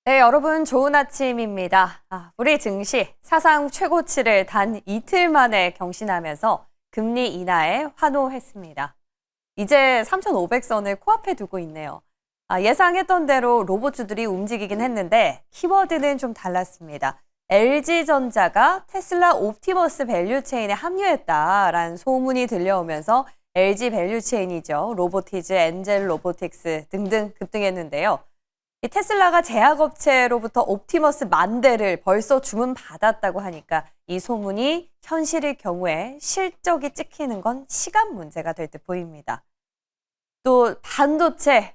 네, 여러분 좋은 아침입니다. 우리 증시 사상 최고치를 단 이틀 만에 경신하면서 금리 인하에 환호했습니다. 이제 3,500선을 코앞에 두고 있네요. 예상했던 대로 로봇주들이 움직이긴 했는데 키워드는 좀 달랐습니다. LG전자가 테슬라 옵티머스 밸류체인에 합류했다라는 소문이 들려오면서 LG 밸류체인이죠. 로보티즈, 엔젤 로보틱스 등등 급등했는데요. 이 테슬라가 제약업체로부터 옵티머스 10,000대를 벌써 주문받았다고 하니까 이 소문이 현실일 경우에 실적이 찍히는 건 시간 문제가 될 듯 보입니다. 또 반도체,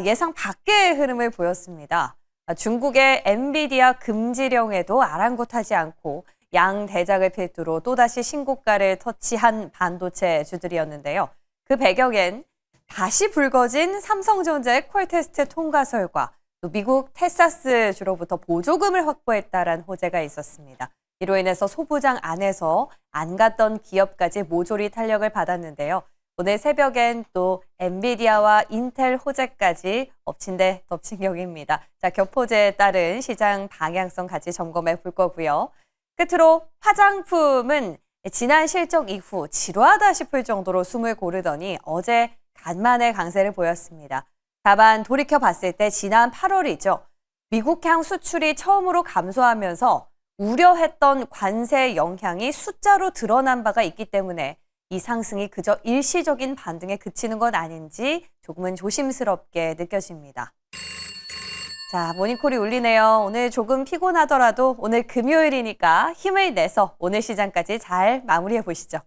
예상 밖의 흐름을 보였습니다. 중국의 엔비디아 금지령에도 아랑곳하지 않고 양대작을 필두로 또다시 신고가를 터치한 반도체 주들이었는데요. 그 배경엔 다시 불거진 삼성전자의 콜 테스트 통과설과 또 미국 텍사스주로부터 보조금을 확보했다라는 호재가 있었습니다. 이로 인해서 소부장 안에서 안 갔던 기업까지 모조리 탄력을 받았는데요. 오늘 새벽엔 또 엔비디아와 인텔 호재까지 엎친 데 덮친 격입니다. 자, 격호재에 따른 시장 방향성 같이 점검해 볼 거고요. 끝으로 화장품은 지난 실적 이후 지루하다 싶을 정도로 숨을 고르더니 어제 간만에 강세를 보였습니다. 다만 돌이켜 봤을 때 지난 8월이죠. 미국향 수출이 처음으로 감소하면서 우려했던 관세 영향이 숫자로 드러난 바가 있기 때문에 이 상승이 그저 일시적인 반등에 그치는 건 아닌지 조금은 조심스럽게 느껴집니다. 자, 모닝콜이 울리네요. 오늘 조금 피곤하더라도 오늘 금요일이니까 힘을 내서 오늘 시장까지 잘 마무리해 보시죠.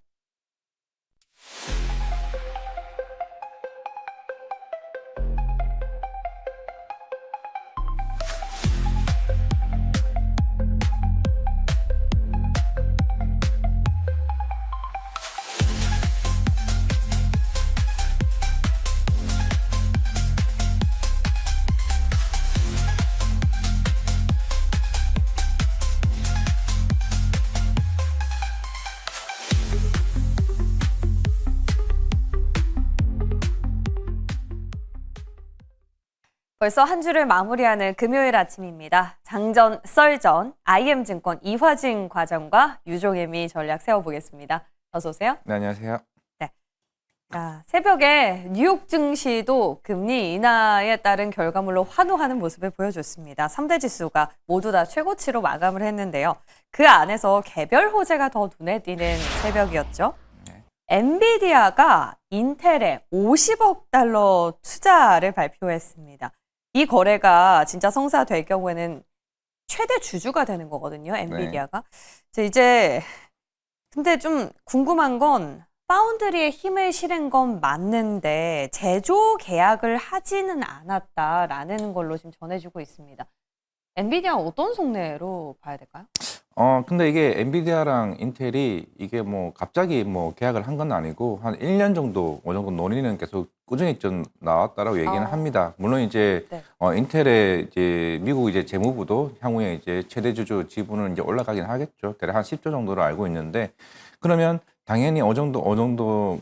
벌써 한 주를 마무리하는 금요일 아침입니다. 장전, 썰전, IM증권 이화진 과장과 유종혜미 전략 세워보겠습니다. 어서 오세요. 네, 안녕하세요. 네. 새벽에 뉴욕 증시도 금리 인하에 따른 결과물로 환호하는 모습을 보여줬습니다. 3대 지수가 모두 다 최고치로 마감을 했는데요. 그 안에서 개별 호재가 더 눈에 띄는 새벽이었죠. 엔비디아가 인텔에 50억 달러 투자를 발표했습니다. 이 거래가 진짜 성사될 경우에는 최대 주주가 되는 거거든요, 엔비디아가. 네. 이제 근데 좀 궁금한 건 파운드리의 힘을 실은 건 맞는데 제조 계약을 하지는 않았다라는 걸로 지금 전해지고 있습니다. 엔비디아 어떤 속내로 봐야 될까요? 근데 이게 엔비디아랑 인텔이 이게 뭐 갑자기 뭐 계약을 한 건 아니고 한 1년 정도, 논의는 계속 꾸준히 좀 나왔다라고 얘기는 합니다. 물론 이제 네. 인텔의 이제 미국 이제 재무부도 향후에 이제 최대 주주 지분은 이제 올라가긴 하겠죠. 대략 한 10조 정도로 알고 있는데 그러면 당연히 어느 정도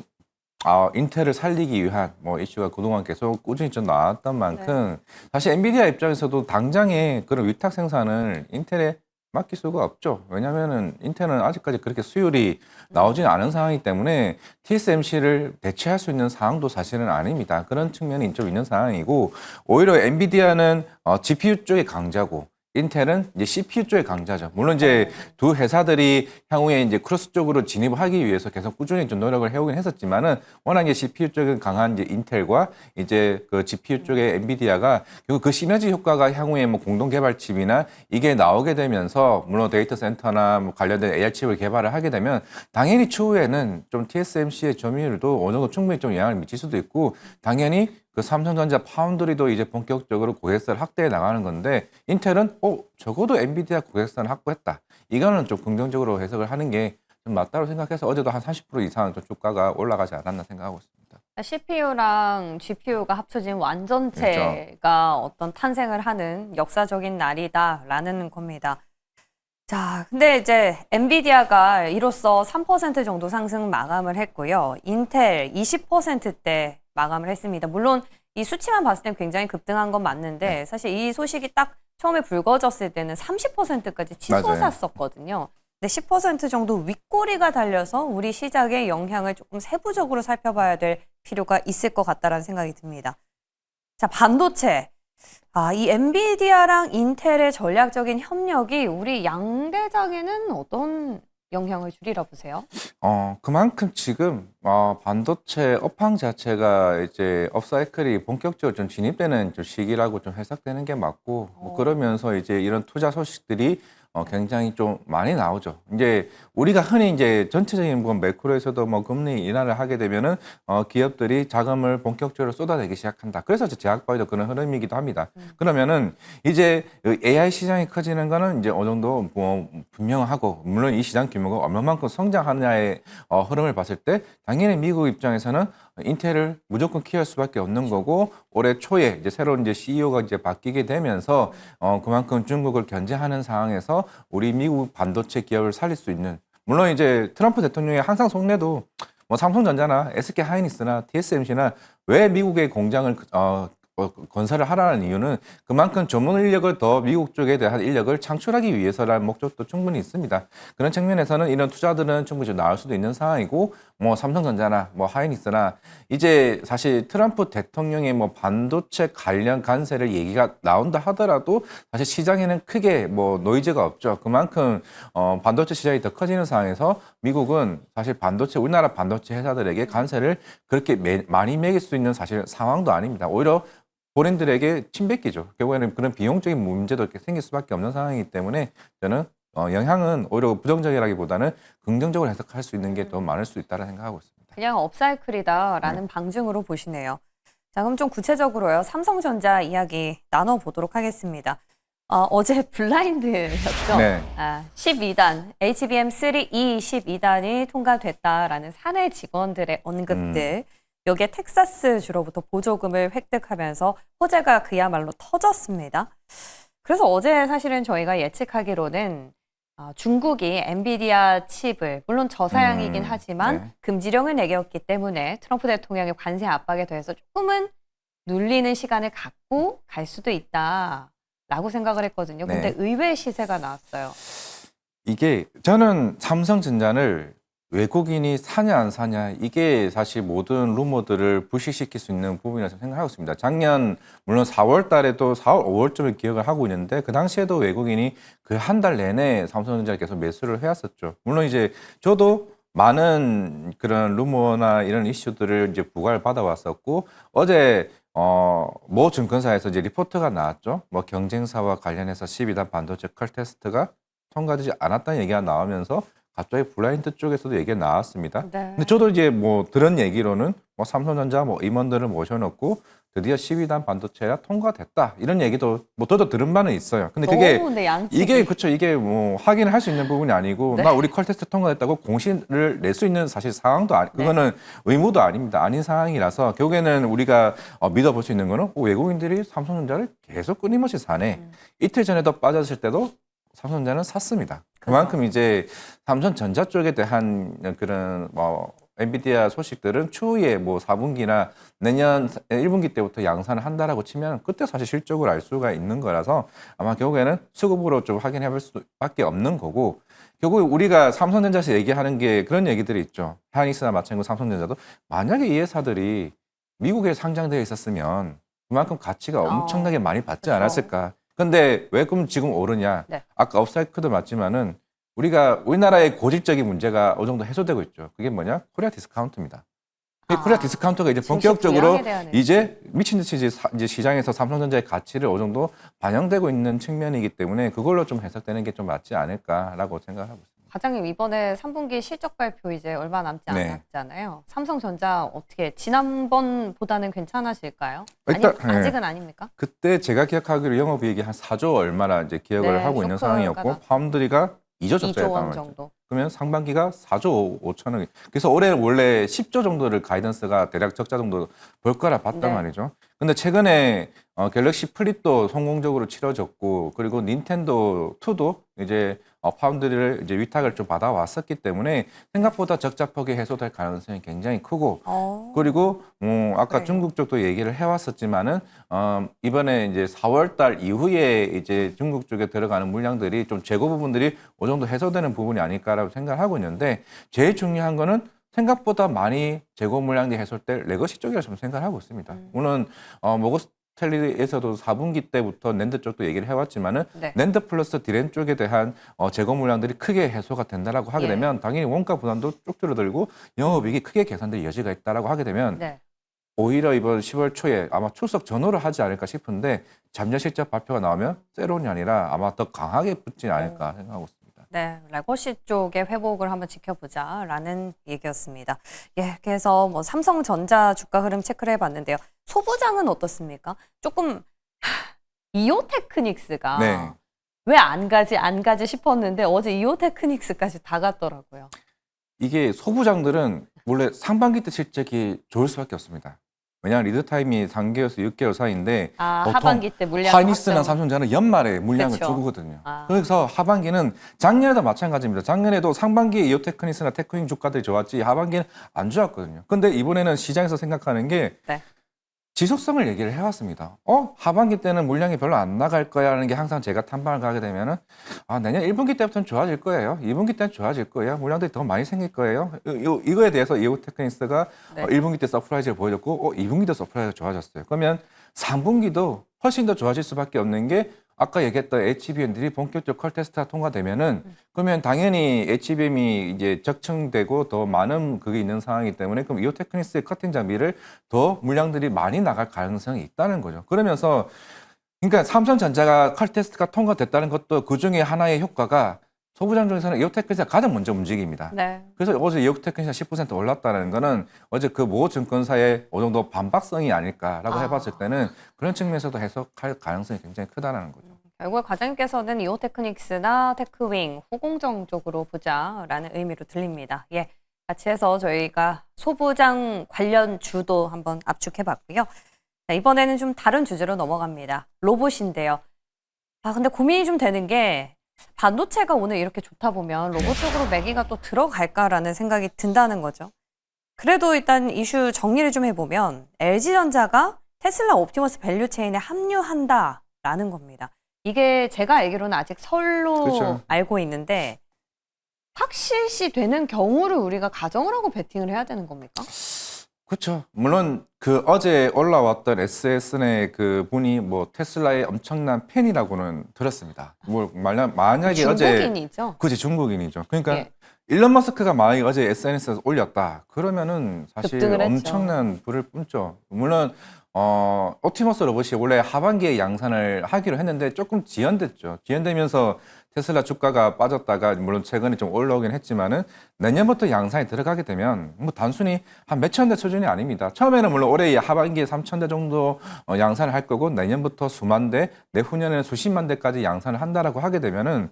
인텔을 살리기 위한 뭐 이슈가 그동안 계속 꾸준히 좀 나왔던 만큼 사실 엔비디아 입장에서도 당장에 그런 위탁 생산을 인텔에 맡길 수가 없죠. 왜냐면은 인텔은 아직까지 그렇게 수율이 나오지는 않은 상황이기 때문에 TSMC를 대체할 수 있는 상황도 사실은 아닙니다. 그런 측면이 좀 있는 상황이고 오히려 엔비디아는 GPU 쪽의 강자고 인텔은 이제 CPU 쪽의 강자죠. 물론 이제 두 회사들이 향후에 이제 크로스 쪽으로 진입을 하기 위해서 계속 꾸준히 좀 노력을 해오긴 했었지만은 워낙 이제 CPU 쪽은 강한 이제 인텔과 이제 그 GPU 쪽의 엔비디아가 결국 그 시너지 효과가 향후에 뭐 공동 개발 칩이나 이게 나오게 되면서 물론 데이터 센터나 뭐 관련된 AR 칩을 개발을 하게 되면 당연히 추후에는 좀 TSMC의 점유율도 어느 정도 충분히 좀 영향을 미칠 수도 있고 당연히 그 삼성전자 파운드리도 이제 본격적으로 고객사를 확대해 나가는 건데 인텔은 적어도 엔비디아 고객사는 확보했다. 이거는 좀 긍정적으로 해석을 하는 게 좀 맞다고 생각해서 어제도 한 30% 이상 좀 주가가 올라가지 않았나 생각하고 있습니다. CPU랑 GPU가 합쳐진 완전체가 그렇죠. 어떤 탄생을 하는 역사적인 날이다라는 겁니다. 자, 근데 이제 엔비디아가 이로써 3% 정도 상승 마감을 했고요. 인텔 20%대 마감을 했습니다. 물론 이 수치만 봤을 땐 굉장히 급등한 건 맞는데 사실 이 소식이 딱 처음에 불거졌을 때는 30%까지 치솟았었거든요. 근데 10% 정도 윗꼬리가 달려서 우리 시장에 영향을 조금 세부적으로 살펴봐야 될 필요가 있을 것 같다라는 생각이 듭니다. 자, 반도체. 이 엔비디아랑 인텔의 전략적인 협력이 우리 양대장에는 어떤 영향을 주리라 보세요? 그만큼 지금 반도체 업황 자체가 이제 업사이클이 본격적으로 좀 진입되는 좀 시기라고 좀 해석되는 게 맞고 그러면서 이제 이런 투자 소식들이 굉장히 좀 많이 나오죠. 이제 우리가 흔히 이제 전체적인 뭐 매크로에서도 뭐 금리 인하를 하게 되면은 기업들이 자금을 본격적으로 쏟아내기 시작한다. 그래서 이제 제약바이오 그런 흐름이기도 합니다. 그러면은 이제 AI 시장이 커지는 거는 이제 어느 정도 뭐 분명하고 물론 이 시장 규모가 얼마만큼 성장하느냐의 흐름을 봤을 때 당연히 미국 입장에서는 인텔을 무조건 키울 수밖에 없는 거고 올해 초에 이제 새로운 이제 CEO가 이제 바뀌게 되면서 그만큼 중국을 견제하는 상황에서 우리 미국 반도체 기업을 살릴 수 있는 물론 이제 트럼프 대통령의 항상 속내도 뭐 삼성전자나 SK 하이닉스나 TSMC나 왜 미국의 공장을 건설을 하라는 이유는 그만큼 전문 인력을 더 미국 쪽에 대한 인력을 창출하기 위해서라는 목적도 충분히 있습니다. 그런 측면에서는 이런 투자들은 충분히 좀 나올 수도 있는 상황이고 뭐 삼성전자나 뭐 하이닉스나 이제 사실 트럼프 대통령의 뭐 반도체 관련 관세를 얘기가 나온다 하더라도 사실 시장에는 크게 뭐 노이즈가 없죠. 그만큼 반도체 시장이 더 커지는 상황에서 미국은 사실 반도체 우리나라 반도체 회사들에게 관세를 그렇게 많이 매길 수 있는 사실 상황도 아닙니다. 오히려 본인들에게 침뱉기죠. 결국에는 그런 비용적인 문제도 이렇게 생길 수밖에 없는 상황이기 때문에 저는 영향은 오히려 부정적이라기보다는 긍정적으로 해석할 수 있는 게 더 많을 수 있다고 생각하고 있습니다. 그냥 업사이클이다라는 방증으로 보시네요. 자, 그럼 좀 구체적으로요. 삼성전자 이야기 나눠보도록 하겠습니다. 어제 블라인드였죠. 네. 12단, HBM3E 12단이 통과됐다라는 사내 직원들의 언급들. 여기에 텍사스 주로부터 보조금을 획득하면서 호재가 그야말로 터졌습니다. 그래서 어제 사실은 저희가 예측하기로는 중국이 엔비디아 칩을 물론 저사양이긴 하지만 네. 금지령을 내겼기 때문에 트럼프 대통령의 관세 압박에 대해서 조금은 눌리는 시간을 갖고 갈 수도 있다라고 생각을 했거든요. 근데 네. 의외의 시세가 나왔어요. 이게 저는 삼성전자를 외국인이 사냐 안 사냐 이게 사실 모든 루머들을 불식시킬 수 있는 부분이라고 생각하고 있습니다. 작년 물론 4월 달에도 4월, 5월쯤을 기억을 하고 있는데 그 당시에도 외국인이 그 한 달 내내 삼성전자를 계속 매수를 해왔었죠. 물론 이제 저도 많은 그런 루머나 이런 이슈들을 이제 부과를 받아왔었고 어제 모 증권사에서 이제 리포트가 나왔죠. 뭐 경쟁사와 관련해서 12단 반도체 컬 테스트가 통과되지 않았다는 얘기가 나오면서 갑자기 블라인드 쪽에서도 얘기가 나왔습니다. 네. 근데 저도 이제 뭐 들은 얘기로는 뭐 삼성전자 뭐 임원들을 모셔놓고 드디어 12단 반도체가 통과됐다 이런 얘기도 뭐 저도 들은 바는 있어요. 근데 그게 네, 양측이. 이게 그렇죠. 이게 뭐 확인을 할 수 있는 부분이 아니고 네. 나 우리 컬 테스트 통과됐다고 공신을 낼 수 있는 사실 상황도 그거는 의무도 아닙니다. 아닌 상황이라서 결국에는 우리가 믿어볼 수 있는 거는 외국인들이 삼성전자를 계속 끊임없이 사네. 이틀 전에도 빠졌을 때도 삼성전자는 샀습니다. 그만큼 이제 삼성전자 쪽에 대한 그런 뭐 엔비디아 소식들은 추후에 뭐 4분기나 내년 1분기 때부터 양산을 한다라고 치면 그때 사실 실적을 알 수가 있는 거라서 아마 결국에는 수급으로 좀 확인해 볼 수밖에 없는 거고 결국 우리가 삼성전자에서 얘기하는 게 그런 얘기들이 있죠. 하이닉스나 마찬가지로 삼성전자도 만약에 이 회사들이 미국에 상장되어 있었으면 그만큼 가치가 엄청나게 많이 받지 그렇죠. 않았을까. 근데 왜 그럼 지금 오르냐? 네. 아까 업사이클도 맞지만은 우리나라의 고질적인 문제가 어느 정도 해소되고 있죠. 그게 뭐냐? 코리아 디스카운트입니다. 이 코리아 디스카운트가 이제 본격적으로 이제 미친 듯이 이제 시장에서 삼성전자의 가치를 어느 정도 반영되고 있는 측면이기 때문에 그걸로 좀 해석되는 게 좀 맞지 않을까라고 생각하고 있습니다. 과장님 이번에 3분기 실적 발표 이제 얼마 남지 네. 않았잖아요. 삼성전자 어떻게 지난번보다는 괜찮아질까요? 일단, 아직은 아닙니까? 그때 제가 기억하기로 영업이익이 한 4조 얼마나 이제 기억을 네, 하고 있는 쇼크가 상황이었고 났죠. 파운드리가 2조 적자에 2조 원 나왔죠. 정도. 그러면 상반기가 4조 5천억. 그래서 올해 원래 10조 정도를 가이던스가 대략 적자 정도 볼 거라 봤단 네. 말이죠. 근데 최근에 갤럭시 플립도 성공적으로 치러졌고 그리고 닌텐도 2도 이제 파운드리를 이제 위탁을 좀 받아왔었기 때문에 생각보다 적자폭이 해소될 가능성이 굉장히 크고 그리고 아까 그래요. 중국 쪽도 얘기를 해왔었지만은 이번에 이제 4월달 이후에 이제 중국 쪽에 들어가는 물량들이 좀 재고 부분들이 어느 정도 해소되는 부분이 아닐까라고 생각을 하고 있는데 제일 중요한 거는 생각보다 많이 재고 물량이 해소될 레거시 쪽이라고 저는 생각을 하고 있습니다. 물론 모거스탠리에서도 4분기 때부터 낸드 쪽도 얘기를 해왔지만은 네. 낸드 플러스 디램 쪽에 대한 재고 물량들이 크게 해소가 된다라고 하게 예. 되면 당연히 원가 부담도 쭉 줄어들고 영업이익이 크게 개선될 여지가 있다라고 하게 되면 네. 오히려 이번 10월 초에 아마 출석 전후를 하지 않을까 싶은데 잠재 실적 발표가 나오면 세론이 아니라 아마 더 강하게 붙지 않을까 생각하고 있습니다. 네, 레거시 쪽의 회복을 한번 지켜보자라는 얘기였습니다. 예, 그래서 뭐 삼성전자 주가 흐름 체크를 해봤는데요. 소부장은 어떻습니까? 조금 이오테크닉스가 네. 왜 안 가지 싶었는데 어제 이오테크닉스까지 다 갔더라고요. 이게 소부장들은 원래 상반기 때 실적이 좋을 수밖에 없습니다. 왜냐하면 리드 타임이 3개월에서 6개월 사이인데 보통 하반기 때 물량 하이닉스랑 삼성전자는 연말에 물량을 그쵸. 주거든요. 아. 그래서 하반기는 작년에도 마찬가지입니다. 작년에도 상반기에 이오테크닉스나 테크윈 주가들이 좋았지 하반기는 안 좋았거든요. 근데 이번에는 시장에서 생각하는 게 네. 지속성을 얘기를 해왔습니다. 하반기 때는 물량이 별로 안 나갈 거야라는 게 항상 제가 탐방을 가게 되면은 내년 1분기 때부터는 좋아질 거예요. 2분기 때는 좋아질 거예요. 물량들이 더 많이 생길 거예요. 이거에 대해서 이오테크닉스가 네. 1분기 때 서프라이즈를 보여줬고 2분기 때 서프라이즈가 좋아졌어요. 그러면 3분기도 훨씬 더 좋아질 수밖에 없는 게 아까 얘기했던 HBM들이 본격적 컬 테스트가 통과되면은 그러면 당연히 HBM이 이제 적층되고 더 많은 그게 있는 상황이기 때문에 그럼 이오테크닉스의 커팅 장비를 더 물량들이 많이 나갈 가능성이 있다는 거죠. 그러면서 그러니까 삼성전자가 컬 테스트가 통과됐다는 것도 그 중에 하나의 효과가 소부장 중에서는 이오테크닉스가 가장 먼저 움직입니다. 네. 그래서 어제 이오테크닉스가 10% 올랐다는 거는 어제 그 모 증권사의 어느 정도 반박성이 아닐까라고 해봤을 때는 그런 측면에서도 해석할 가능성이 굉장히 크다는 거죠. 결국 과장님께서는 이오테크닉스나 테크윙, 후공정 쪽으로 보자라는 의미로 들립니다. 예, 같이 해서 저희가 소부장 관련 주도 한번 압축해봤고요. 자, 이번에는 좀 다른 주제로 넘어갑니다. 로봇인데요. 근데 고민이 좀 되는 게 반도체가 오늘 이렇게 좋다 보면 로봇 쪽으로 매기가 또 들어갈까라는 생각이 든다는 거죠. 그래도 일단 이슈 정리를 좀 해보면 LG전자가 테슬라 옵티머스 밸류체인에 합류한다라는 겁니다. 이게 제가 알기로는 아직 설로 그렇죠. 알고 있는데 확실시 되는 경우를 우리가 가정을 하고 베팅을 해야 되는 겁니까? 그렇죠. 물론 그 어제 올라왔던 SSN의 그 분이 뭐 테슬라의 엄청난 팬이라고는 들었습니다. 뭐 만약에 어제 중국인이죠. 그지 중국인이죠. 그러니까 예. 일론 머스크가 만약에 어제 SNS에서 올렸다. 그러면은 사실 급등을 했죠. 엄청난 불을 뿜죠. 물론 옵티머스 로봇이 원래 하반기에 양산을 하기로 했는데 조금 지연됐죠. 지연되면서 테슬라 주가가 빠졌다가 물론 최근에 좀 올라오긴 했지만은 내년부터 양산에 들어가게 되면 뭐 단순히 한 몇천 대 수준이 아닙니다. 처음에는 물론 올해 하반기에 3천 대 정도 양산을 할 거고 내년부터 수만 대, 내후년에는 수십만 대까지 양산을 한다라고 하게 되면은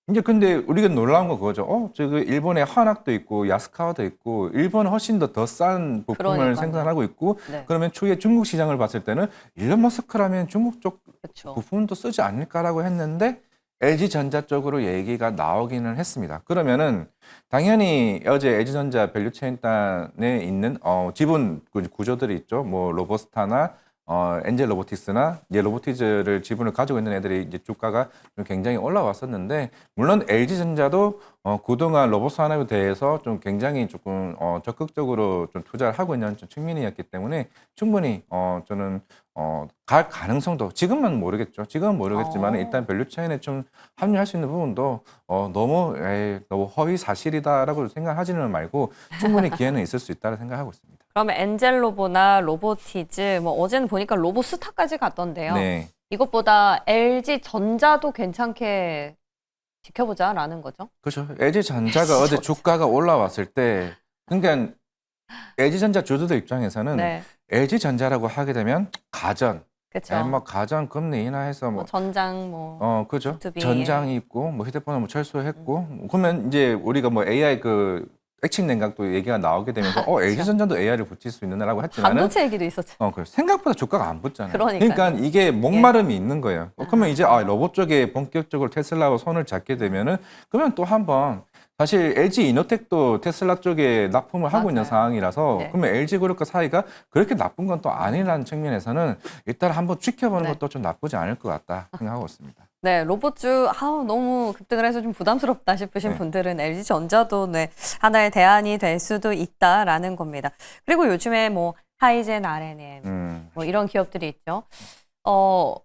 이제 근데 우리가 놀라운 거 그거죠. 저기 일본에 하낙도 있고 야스카와도 있고 일본은 훨씬 더 싼 부품을 그러니까요. 생산하고 있고 네. 그러면 추후에 중국 시장을 봤을 때는 일론 머스크라면 중국 쪽 그렇죠. 부품도 쓰지 않을까라고 했는데 LG전자 쪽으로 얘기가 나오기는 했습니다. 그러면은 당연히 어제 LG전자 밸류체인단에 있는 지분 구조들이 있죠. 뭐 로보스타나 엔젤 로보틱스나 이제 로보티즈를 지분을 가지고 있는 애들이 이제 주가가 좀 굉장히 올라왔었는데 물론 LG전자도 그동안 로봇 산업에 대해서 좀 굉장히 조금 적극적으로 좀 투자를 하고 있는 좀 측면이었기 때문에 충분히 저는 갈 가능성도 지금은 모르겠죠. 지금은 모르겠지만 일단 밸류체인에 좀 합류할 수 있는 부분도 너무 허위 사실이다라고 생각하지는 말고 충분히 기회는 있을 수 있다고 생각하고 있습니다. 그러면 엔젤 로보나 로보티즈 뭐 어제는 보니까 로보스타까지 갔던데요. 네. 이것보다 LG 전자도 괜찮게 지켜보자라는 거죠. 그렇죠. LG전자가 어제 주가가 올라왔을 때, 그러니까 LG전자 주주들 입장에서는 네, LG전자라고 하게 되면 가전, 그렇죠. 뭐 가전 금리 인하해서 뭐 전장 그죠. B2B. 전장이 있고, 뭐 휴대폰을 뭐 철수했고, 그러면 이제 우리가 뭐 AI 액침 냉각도 얘기가 나오게 되면서 LG전자도 AI를 붙일 수 있느냐라고 했지만은 반도체 얘기도 있었죠. 생각보다 주가가 안 붙잖아요. 그러니까요. 그러니까 이게 목마름이 있는 거예요. 그러면 이제 로봇 쪽에 본격적으로 테슬라와 손을 잡게 되면은 그러면 또 한번 사실 LG 이노텍도 테슬라 쪽에 납품을 하고 있는 맞아요. 상황이라서 네. 그러면 LG 그룹과 사이가 그렇게 나쁜 건 또 아니라는 측면에서는 일단 한번 지켜보는 네. 것도 좀 나쁘지 않을 것 같다 생각하고 있습니다. 네, 로봇주 너무 급등을 해서 좀 부담스럽다 싶으신 네. 분들은 LG전자도 네, 하나의 대안이 될 수도 있다라는 겁니다. 그리고 요즘에 뭐 하이젠 R&M 뭐 이런 기업들이 있죠.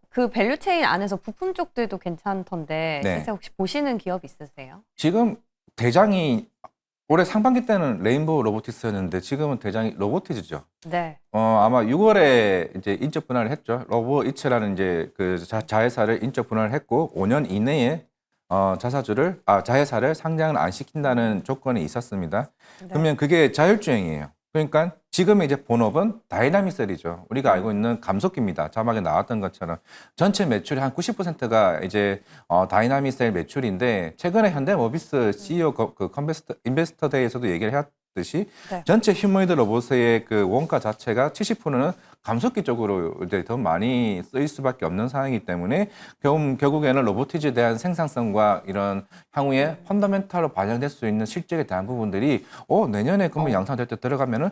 그 밸류체인 안에서 부품 쪽들도 괜찮던데 네. 실제 혹시 보시는 기업 있으세요? 지금 대장이 올해 상반기 때는 레인보우 로보티스였는데 지금은 대장이 로보티즈죠. 네. 아마 6월에 이제 인적 분할을 했죠. 로보이츠라는 이제 그 자회사를 인적 분할을 했고 5년 이내에 자회사를 상장을 안 시킨다는 조건이 있었습니다. 네. 그러면 그게 자율주행이에요. 그러니까 지금의 이제 본업은 다이나믹셀이죠. 우리가 알고 있는 감속기입니다. 자막에 나왔던 것처럼 전체 매출의 한 90%가 이제 다이나믹셀 매출인데 최근에 현대모비스 CEO 그 인베스터 데이에서도 얘기를 했듯이 네. 전체 휴머노이드 로봇의 그 원가 자체가 70%는 감속기 쪽으로 이제 더 많이 쓰일 수밖에 없는 상황이기 때문에 결국에는 로보티즈에 대한 생산성과 이런 향후에 펀더멘탈로 반영될 수 있는 실적에 대한 부분들이 내년에 그러면 양산될 때 들어가면은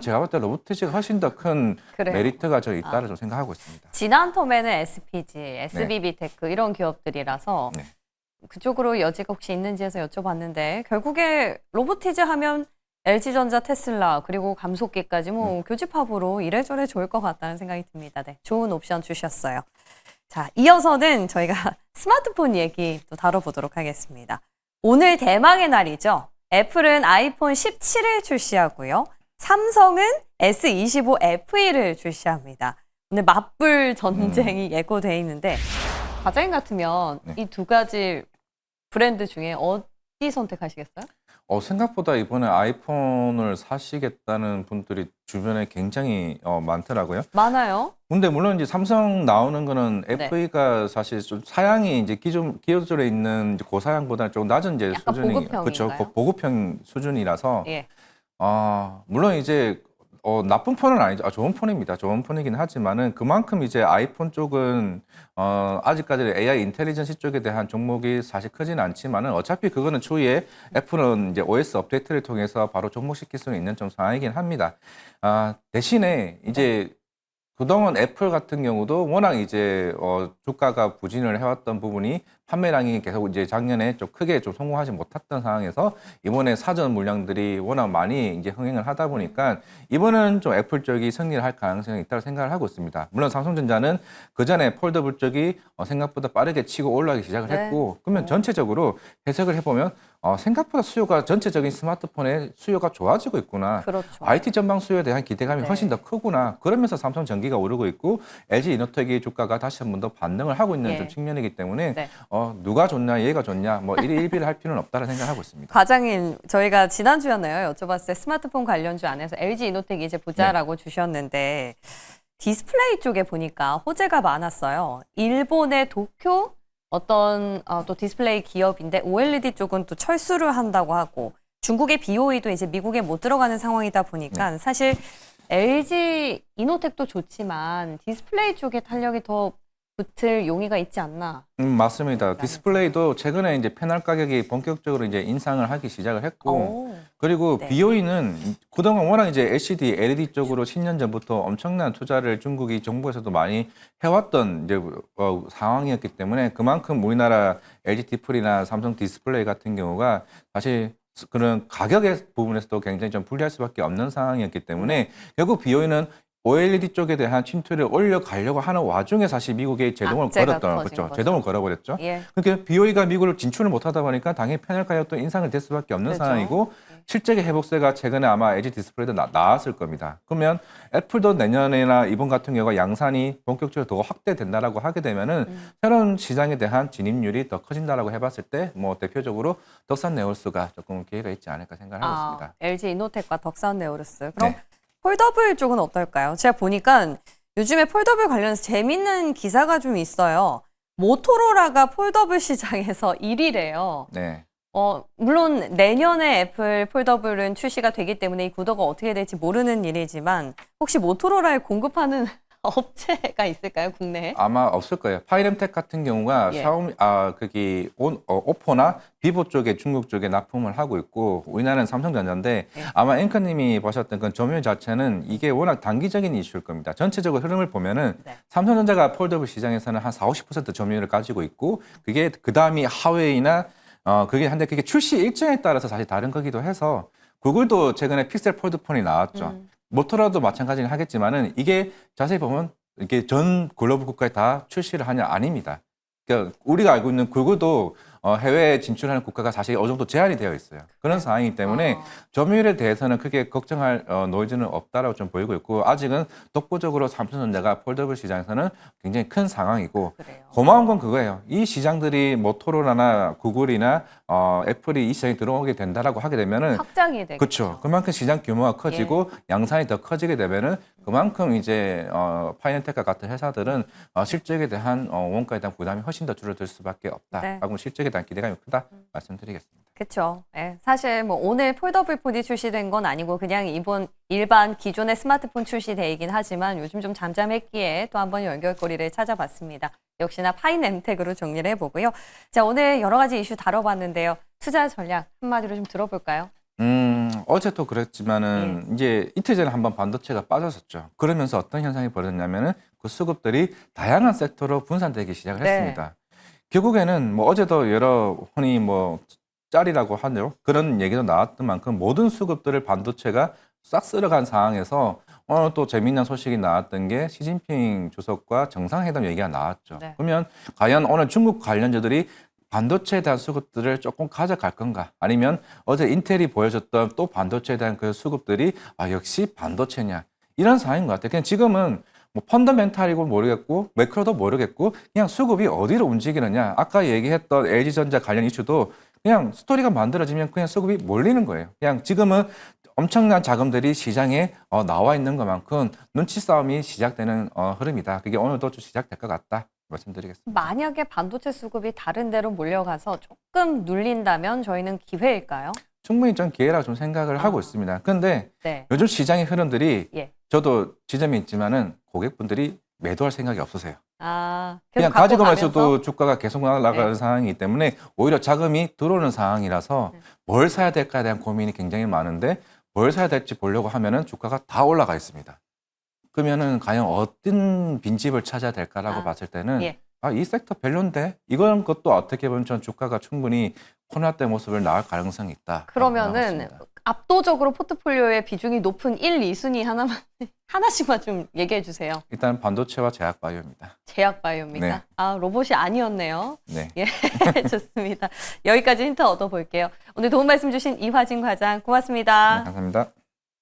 제가 볼 때 로보티즈가 훨씬 더 큰 그래요. 메리트가 저 있다고 좀 생각하고 있습니다. 지난 텀에는 SPG, SBB테크 이런 기업들이라서 네. 그쪽으로 여지가 혹시 있는지 해서 여쭤봤는데 결국에 로보티즈 하면 LG전자, 테슬라 그리고 감속기까지 뭐 교집합으로 이래저래 좋을 것 같다는 생각이 듭니다. 네, 좋은 옵션 주셨어요. 자, 이어서는 저희가 스마트폰 얘기 또 다뤄보도록 하겠습니다. 오늘 대망의 날이죠. 애플은 아이폰 17을 출시하고요. 삼성은 S25 FE를 출시합니다. 오늘 맞불 전쟁이 예고돼 있는데 과장님 같으면 네. 이 두 가지 브랜드 중에 어디 선택하시겠어요? 생각보다 이번에 아이폰을 사시겠다는 분들이 주변에 굉장히 많더라고요. 많아요. 근데 물론 이제 삼성 나오는 거는 네. FE가 사실 좀 사양이 이제 기존에 있는 이제 고사양보다는 좀 낮은 이제 약간 수준이 보급형인가요? 그렇죠. 보급형 수준이라서 예. 물론 이제 나쁜 폰은 아니죠. 좋은 폰입니다. 좋은 폰이긴 하지만은 그만큼 이제 아이폰 쪽은 아직까지 AI 인텔리전시 쪽에 대한 종목이 사실 크지는 않지만은 어차피 그거는 추후에 애플은 이제 OS 업데이트를 통해서 바로 접목시킬 수는 있는 좀 상황이긴 합니다. 대신에 이제 그동안 애플 같은 경우도 워낙 이제 주가가 부진을 해왔던 부분이 판매량이 계속 이제 작년에 좀 크게 좀 성공하지 못했던 상황에서 이번에 사전 물량들이 워낙 많이 이제 흥행을 하다 보니까 이번은 좀 애플 쪽이 승리를 할 가능성이 있다고 생각을 하고 있습니다. 물론 삼성전자는 그 전에 폴더블 쪽이 생각보다 빠르게 치고 올라가기 시작을 네. 했고 그러면 전체적으로 해석을 해보면 생각보다 수요가 전체적인 스마트폰의 수요가 좋아지고 있구나. 그렇죠. IT 전방 수요에 대한 기대감이 네. 훨씬 더 크구나. 그러면서 삼성전기가 오르고 있고 LG 이노텍의 주가가 다시 한 번 더 반등을 하고 있는 예. 좀 측면이기 때문에 네. 누가 좋냐 얘가 좋냐 뭐 일희일비를 할 필요는 없다는 생각을 하고 있습니다. 과장님, 저희가 지난주였나요? 여쭤봤을 때 스마트폰 관련주 안에서 LG 이노텍 이제 보자라고 주셨는데 디스플레이 쪽에 보니까 호재가 많았어요. 일본의 도쿄 어떤 또 디스플레이 기업인데 OLED 쪽은 또 철수를 한다고 하고 중국의 BOE도 이제 미국에 못 들어가는 상황이다 보니까 사실 LG 이노텍도 좋지만 디스플레이 쪽에 탄력이 더 붙을 용의가 있지 않나. 맞습니다. 디스플레이도 최근에 이제 패널 가격이 본격적으로 이제 인상을 하기 시작을 했고 오. 그리고 네. BOE는 그동안 워낙 이제 LCD, LED 쪽으로 10년 전부터 엄청난 투자를 중국이 정부에서도 많이 해왔던 이제 상황이었기 때문에 그만큼 우리나라 LG 디플이나 삼성 디스플레이 같은 경우가 사실 그런 가격의 부분에서도 굉장히 좀 불리할 수밖에 없는 상황이었기 때문에 결국 BOE는 OLED 쪽에 대한 침투를 올려가려고 하는 와중에 사실 미국에 제동을 악재가 걸었던 터진 거죠. 거죠. 제동을 걸어버렸죠. 예. 그러니까 BOE가 미국을 진출을 못하다 보니까 당연히 패널 가격도 인상이 될 수밖에 없는 그렇죠. 상황이고 네. 실적의 회복세가 최근에 아마 LG 디스플레이도 나왔을 겁니다. 그러면 애플도 내년이나 이번 같은 경우가 양산이 본격적으로 더 확대된다라고 하게 되면은 새로운 시장에 대한 진입률이 더 커진다라고 해봤을 때 뭐 대표적으로 덕산 네올스가 조금 기회가 있지 않을까 생각을 하고 있습니다. LG 이노텍과 덕산 네오르스. 그럼 네. 폴더블 쪽은 어떨까요? 제가 보니까 요즘에 폴더블 관련해서 재밌는 기사가 좀 있어요. 모토로라가 폴더블 시장에서 1위래요. 네. 물론 내년에 애플 폴더블은 출시가 되기 때문에 이 구도가 어떻게 될지 모르는 일이지만 혹시 모토로라에 공급하는 업체가 있을까요, 국내에? 아마 없을 거예요. 파이렘텍 같은 경우가 예. 샤오미, 오포나 비보 쪽에 중국 쪽에 납품을 하고 있고 우리나라는 삼성전자인데 예. 아마 앵커님이 보셨던 그 점유율 자체는 이게 워낙 단기적인 이슈일 겁니다. 전체적으로 흐름을 보면은 네. 삼성전자가 폴더블 시장에서는 한 40~50% 점유율을 가지고 있고 그게 그 다음이 하웨이나 그게 한데 그게 출시 일정에 따라서 사실 다른 거기도 해서 구글도 최근에 픽셀 폴드폰이 나왔죠. 모토로라도 마찬가지는 하겠지만은 이게 자세히 보면 이게 전 글로벌 국가에 다 출시를 하냐 아닙니다. 그러니까 우리가 알고 있는 구글도 해외에 진출하는 국가가 사실 어느 정도 제한이 되어 있어요. 그런 상황이기 때문에 점유율에 대해서는 크게 걱정할 노이즈는 없다라고 좀 보이고 있고 아직은 독보적으로 삼성전자가 폴더블 시장에서는 굉장히 큰 상황이고 그래요. 고마운 건 그거예요. 이 시장들이 모토로라나 구글이나 애플이 이 시장에 들어오게 된다라고 하게 되면은 확장이 되겠죠. 그렇죠. 그만큼 시장 규모가 커지고 양산이 더 커지게 되면은 그만큼 이제 파이낸텍과 같은 회사들은 실적에 대한 원가에 대한 부담이 훨씬 더 줄어들 수밖에 없다라고 실적에 대한 기대감이 크다 말씀드리겠습니다. 그렇죠. 예, 사실 뭐 오늘 폴더블 폰이 출시된 건 아니고 그냥 이번 일반 기존의 스마트폰 출시 데이긴 하지만 요즘 좀 잠잠했기에 또 한번 연결고리를 찾아봤습니다. 역시나 파이낸텍으로 정리를 해보고요. 자, 오늘 여러 가지 이슈 다뤄봤는데요. 투자 전략 한마디로 좀 들어볼까요? 어제도 그랬지만은 이제 이틀 전에 한번 반도체가 빠졌었죠. 그러면서 어떤 현상이 벌어졌냐면은 그 수급들이 다양한 섹터로 분산되기 시작을 네. 했습니다. 결국에는 뭐 어제도 여러 흔히 뭐 짤이라고 하죠. 그런 얘기도 나왔던 만큼 모든 수급들을 반도체가 싹 쓸어간 상황에서 오늘 또 재미있는 소식이 나왔던 게 시진핑 주석과 정상회담 얘기가 나왔죠. 네. 그러면 과연 오늘 중국 관련주들이 반도체에 대한 수급들을 조금 가져갈 건가? 아니면 어제 인텔이 보여줬던 또 반도체에 대한 그 수급들이 역시 반도체냐? 이런 상황인 것 같아요. 그냥 지금은 뭐 펀더멘탈이고 모르겠고 매크로도 모르겠고 그냥 수급이 어디로 움직이느냐? 아까 얘기했던 LG전자 관련 이슈도 그냥 스토리가 만들어지면 그냥 수급이 몰리는 거예요. 그냥 지금은 엄청난 자금들이 시장에 나와 있는 것만큼 눈치 싸움이 시작되는 흐름이다. 그게 오늘도 좀 시작될 것 같다. 말씀드리겠습니다. 만약에 반도체 수급이 다른 데로 몰려가서 조금 눌린다면 저희는 기회일까요? 충분히 전 기회라고 좀 생각을 하고 있습니다. 그런데 네. 요즘 시장의 흐름들이 예. 저도 지점이 있지만은 고객분들이 매도할 생각이 없으세요. 계속 그냥 갖고 가지고 가면서? 있어도 주가가 계속 날아가는 네. 상황이기 때문에 오히려 자금이 들어오는 상황이라서 뭘 사야 될까에 대한 고민이 굉장히 많은데 뭘 사야 될지 보려고 하면은 주가가 다 올라가 있습니다. 그러면은 과연 어떤 빈집을 찾아야 될까라고 봤을 때는 예. 이 섹터 별론데 이런 것도 어떻게 보면 전 주가가 충분히 코로나 때 모습을 나올 가능성이 있다. 그러면은 압도적으로 포트폴리오의 비중이 높은 1, 2순위 하나씩만 좀 얘기해 주세요. 일단 반도체와 제약바이오입니다. 제약바이오입니까? 네. 로봇이 아니었네요. 네. 예, 좋습니다. 여기까지 힌트 얻어볼게요. 오늘 도움 말씀 주신 이화진 과장 고맙습니다. 네, 감사합니다.